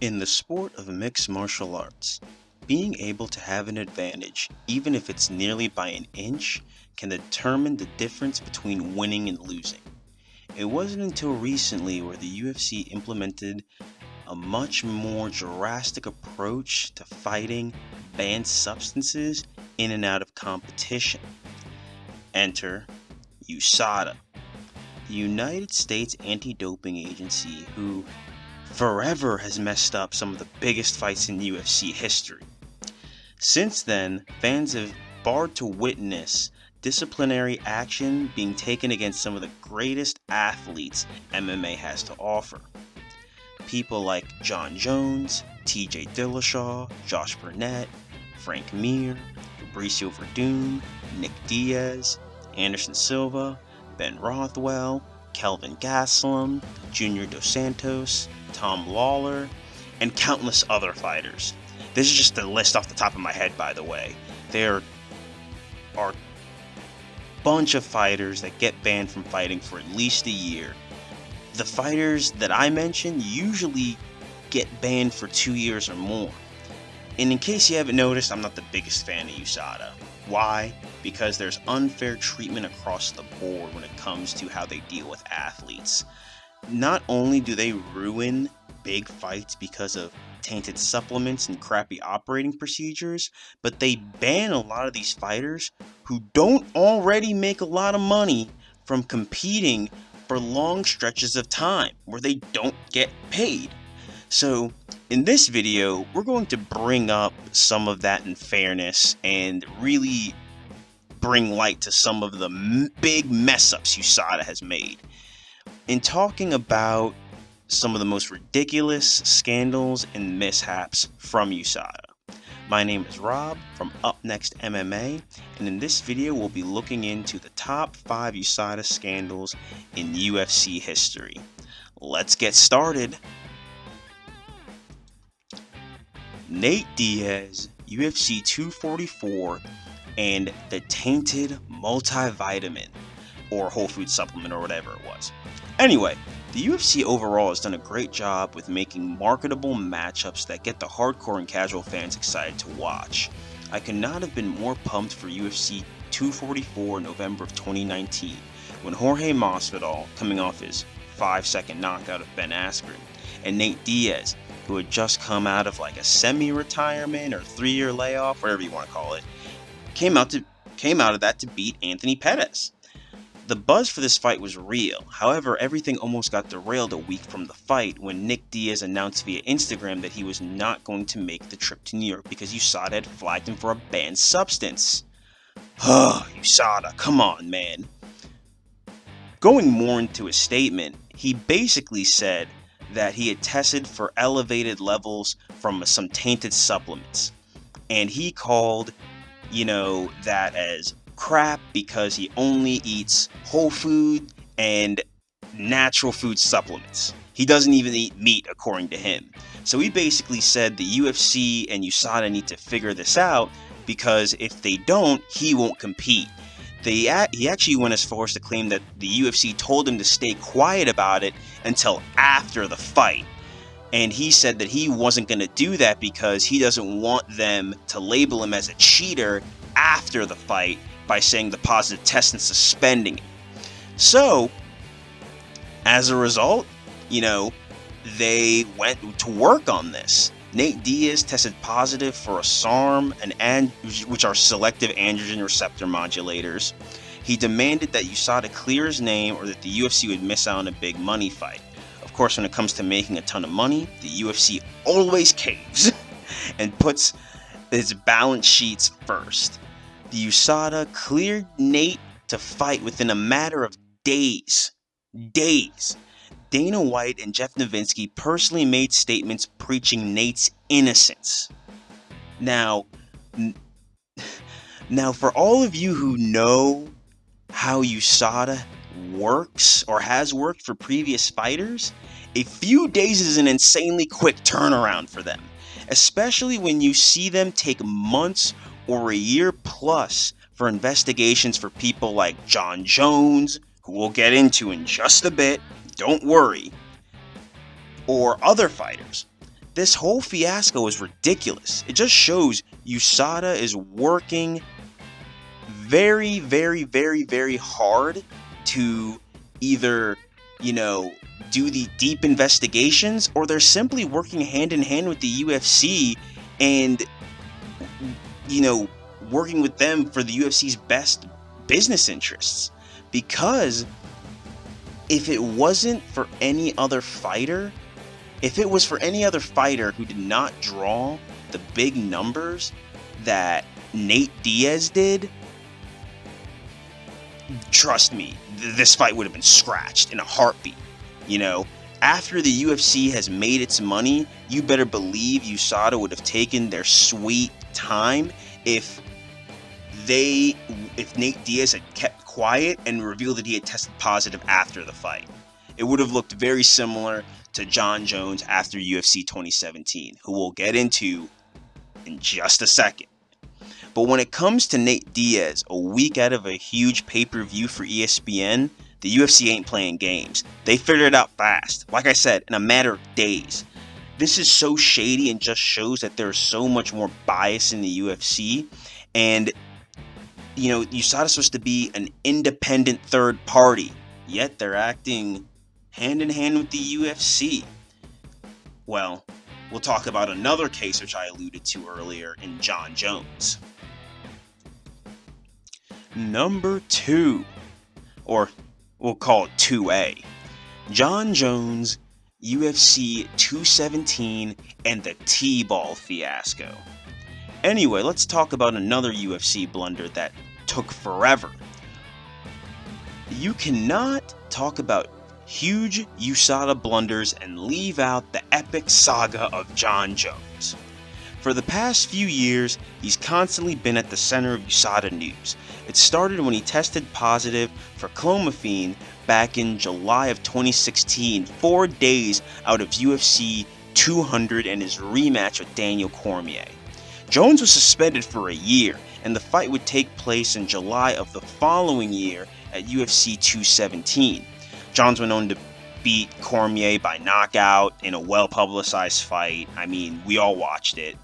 In the sport of mixed martial arts, being able to have an advantage, even if it's nearly by an inch, can determine the difference between winning and losing. It wasn't until recently where the UFC implemented a much more drastic approach to fighting banned substances in and out of competition. Enter USADA, the United States Anti-Doping Agency, who forever has messed up some of the biggest fights in UFC history. Since then, fans have barred to witness disciplinary action being taken against some of the greatest athletes MMA has to offer. People like Jon Jones, TJ Dillashaw, Josh Burnett, Frank Mir, Fabricio Verdun, Nick Diaz, Anderson Silva, Ben Rothwell, Kelvin Gastelum, Junior Dos Santos, Tom Lawler, and countless other fighters. This is just a list off the top of my head, by the way. There are a bunch of fighters that get banned from fighting for at least a year. The fighters that I mentioned usually get banned for 2 years or more. And in case you haven't noticed, I'm not the biggest fan of USADA. Why? Because there's unfair treatment across the board when it comes to how they deal with athletes. Not only do they ruin big fights because of tainted supplements and crappy operating procedures, but they ban a lot of these fighters who don't already make a lot of money from competing for long stretches of time where they don't get paid. So in this video, we're going to bring up some of that unfairness and really bring light to some of the big mess-ups USADA has made. In talking about some of the most ridiculous scandals and mishaps from USADA. My name is Rob from UpNext MMA, and in this video we'll be looking into the top 5 USADA scandals in UFC history. Let's get started. Nate Diaz, UFC 244, and the tainted multivitamin, or whole food supplement, or whatever it was. Anyway, the UFC overall has done a great job with making marketable matchups that get the hardcore and casual fans excited to watch. I could not have been more pumped for UFC 244 in November of 2019, when Jorge Masvidal, coming off his 5-second knockout of Ben Askren, and Nate Diaz, who had just come out of like a semi-retirement or 3-year layoff, whatever you want to call it, came out of that to beat Anthony Pettis. The buzz for this fight was real. However, everything almost got derailed a week from the fight when Nick Diaz announced via Instagram that he was not going to make the trip to New York because USADA had flagged him for a banned substance. USADA, come on, man. Going more into his statement, he basically said that he had tested for elevated levels from some tainted supplements. And he called, that as crap because he only eats whole food and natural food supplements. He doesn't even eat meat, according to him. So he basically said the UFC and USADA need to figure this out because if they don't, he won't compete. He actually went as far as to claim that the UFC told him to stay quiet about it until after the fight. And he said that he wasn't going to do that because he doesn't want them to label him as a cheater after the fight by saying the positive test and suspending him. So, as a result, they went to work on this. Nate Diaz tested positive for a SARM, which are selective androgen receptor modulators. He demanded that USADA clear his name or that the UFC would miss out on a big money fight. Of course, when it comes to making a ton of money, the UFC always caves and puts its balance sheets first. The USADA cleared Nate to fight within a matter of days. Dana White and Jeff Novitzky personally made statements preaching Nate's innocence. Now, for all of you who know how USADA works or has worked for previous fighters, a few days is an insanely quick turnaround for them, especially when you see them take months or a year plus for investigations for people like Jon Jones, who we'll get into in just a bit, don't worry, or other fighters. This whole fiasco is ridiculous. It just shows USADA is working very, very, very, very hard to either, do the deep investigations, or they're simply working hand in hand with the UFC and, working with them for the UFC's best business interests. Because if it wasn't for any other fighter, if it was for any other fighter who did not draw the big numbers that Nate Diaz did, trust me, this fight would have been scratched in a heartbeat. After the UFC has made its money, you better believe USADA would have taken their sweet time if Nate Diaz had kept quiet and revealed that he had tested positive after the fight. It would have looked very similar to Jon Jones after UFC 2017, who we'll get into in just a second. But when it comes to Nate Diaz, a week out of a huge pay-per-view for ESPN, the UFC ain't playing games. They figured it out fast. Like I said, in a matter of days. This is so shady and just shows that there's so much more bias in the UFC. And, USADA's supposed to be an independent third party. Yet they're acting hand in hand with the UFC. Well, we'll talk about another case which I alluded to earlier in Jon Jones. Number 2, or we'll call it 2A, Jon Jones, UFC 217, and the T-ball fiasco. Anyway, let's talk about another UFC blunder that took forever. You cannot talk about huge USADA blunders and leave out the epic saga of Jon Jones. For the past few years, he's constantly been at the center of USADA news. It started when he tested positive for clomiphene back in July of 2016, 4 days out of UFC 200 and his rematch with Daniel Cormier. Jones was suspended for a year, and the fight would take place in July of the following year at UFC 217. Jones went on to beat Cormier by knockout in a well-publicized fight. I mean, we all watched it.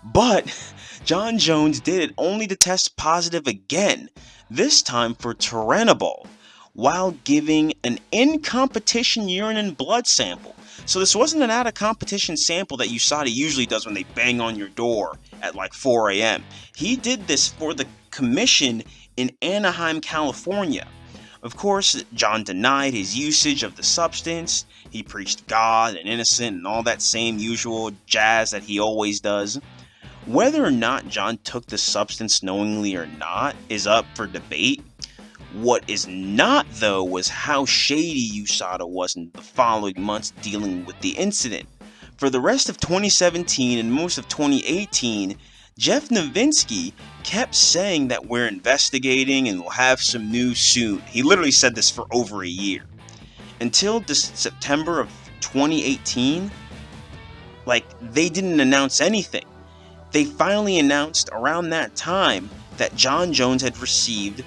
But Jon Jones did it only to test positive again, this time for Turinabol, while giving an in-competition urine and blood sample. So this wasn't an out-of-competition sample that USADA usually does when they bang on your door at like 4 a.m. He did this for the commission in Anaheim, California. Of course, Jon denied his usage of the substance. He preached God and innocent and all that same usual jazz that he always does. Whether or not Jon took the substance knowingly or not is up for debate. What is not, though, was how shady USADA was in the following months dealing with the incident. For the rest of 2017 and most of 2018, Jeff Novinsky kept saying that we're investigating and we'll have some news soon. He literally said this for over a year. Until September of 2018, they didn't announce anything. They finally announced around that time that Jon Jones had received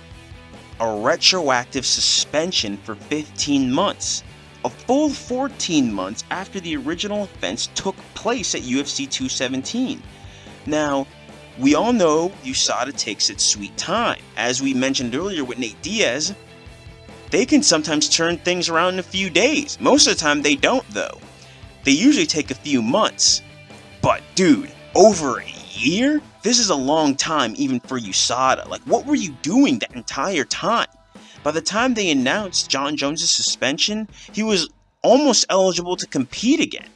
a retroactive suspension for 15 months, a full 14 months after the original offense took place at UFC 217. Now, we all know USADA takes its sweet time. As we mentioned earlier with Nate Diaz, they can sometimes turn things around in a few days. Most of the time they don't, though. They usually take a few months. But dude, over a year? This is a long time even for USADA. What were you doing that entire time? By the time they announced Jon Jones' suspension, he was almost eligible to compete again,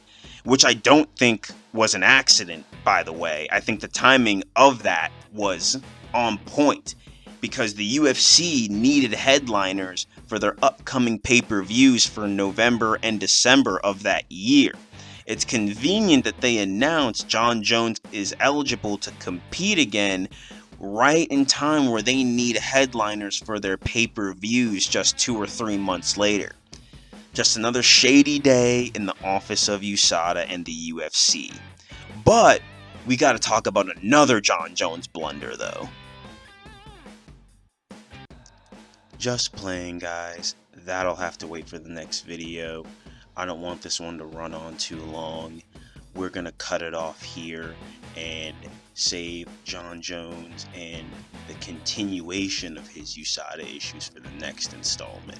which I don't think was an accident, by the way. I think the timing of that was on point because the UFC needed headliners for their upcoming pay-per-views for November and December of that year. It's convenient that they announced Jon Jones is eligible to compete again right in time where they need headliners for their pay-per-views just 2 or 3 months later. Just another shady day in the office of USADA and the UFC. But we got to talk about another Jon Jones blunder, though. Just playing, guys. That'll have to wait for the next video. I don't want this one to run on too long. we're gonna cut it off here and save Jon Jones and the continuation of his USADA issues for the next installment.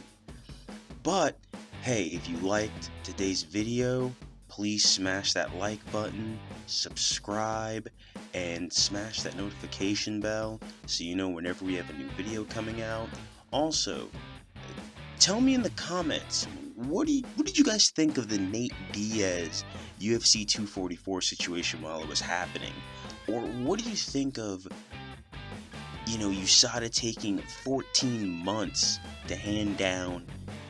But hey, if you liked today's video, please smash that like button, subscribe, and smash that notification bell so you know whenever we have a new video coming out. Also, tell me in the comments, what did you guys think of the Nate Diaz UFC 244 situation while it was happening? Or what do you think of, USADA taking 14 months to hand down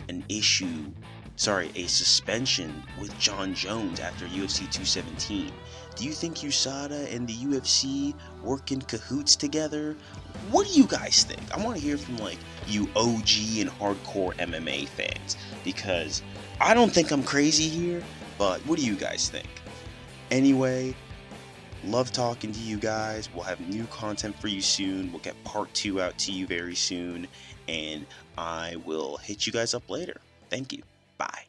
a suspension with Jon Jones after UFC 217? Do you think USADA and the UFC work in cahoots together? What do you guys think? I want to hear from you OG and hardcore MMA fans, because I don't think I'm crazy here, but what do you guys think? Anyway, love talking to you guys. We'll have new content for you soon. We'll get part 2 out to you very soon, and I will hit you guys up later. Thank you. Bye.